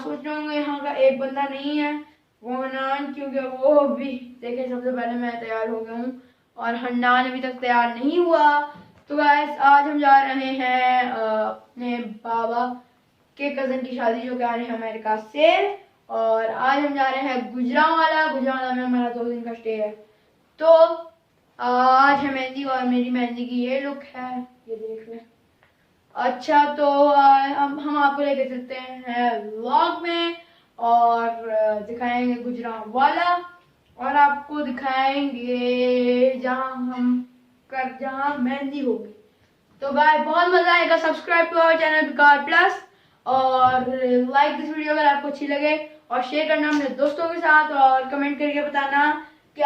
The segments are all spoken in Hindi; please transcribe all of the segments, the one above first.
सोच रहे होंगे यहाँ का एक बंदा नहीं है, वो हनान, क्योंकि वो भी देखे सबसे पहले मैं तैयार हो गया हूँ और हनान अभी तक तैयार नहीं हुआ। तो गाइस आज हम जा रहे हैं अपने बाबा के कज़न की शादी जो कि आ रही है अमेरिका से, और आज हम जा रहे हैं गुजरांवाला में हमारा 2 दिन का स्टे है। तो आज है मेहंदी और मेरी मेहंदी की ये लुक है, ये देख लें। अच्छा तो हम आपको लेके चलते हैं व्लॉग में और दिखाएंगे गुजरांवाला और आपको दिखाएंगे जहाँ मेहंदी होगी। तो गाइस बहुत मजा आएगा। सब्सक्राइब टू आवर चैनल बेकार प्लस और लाइक दिस वीडियो अगर आपको अच्छी लगे और शेयर करना अपने दोस्तों के साथ और कमेंट करके बताना कि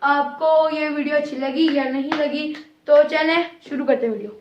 आपको ये वीडियो अच्छी लगी या नहीं लगी। तो चलें शुरू करते हैं वीडियो।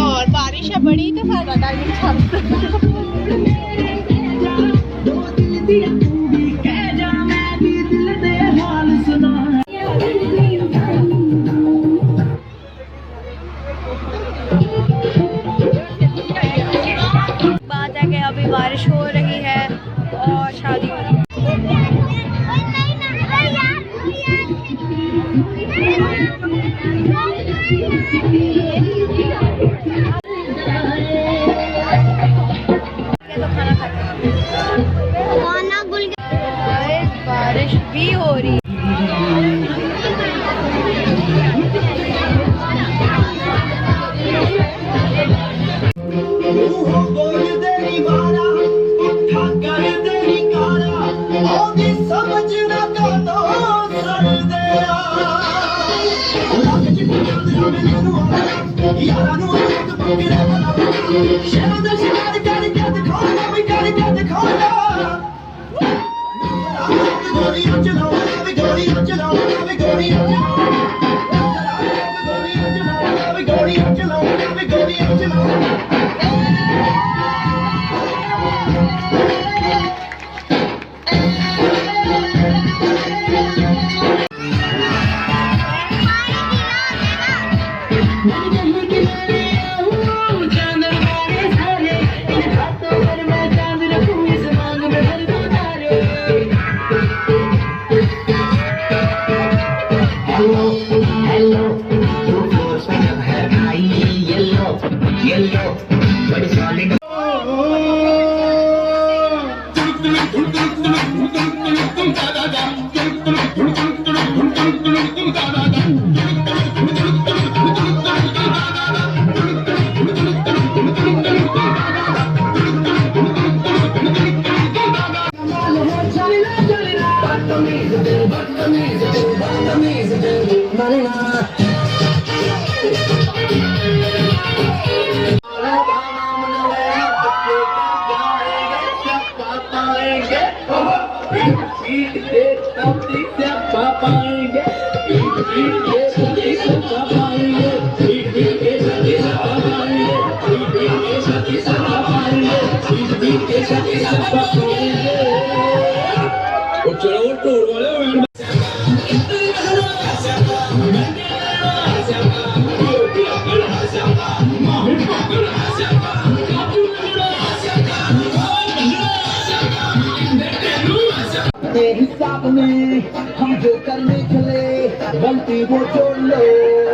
और बारिश है बड़ी तो सारा टाइम बात है कि अभी बारिश हो रही है और शादी हो रही है। बारिश भी हो रही है। चलो टोल वाले हिसाब में हम जो करने चले गलती वो जोड़ लो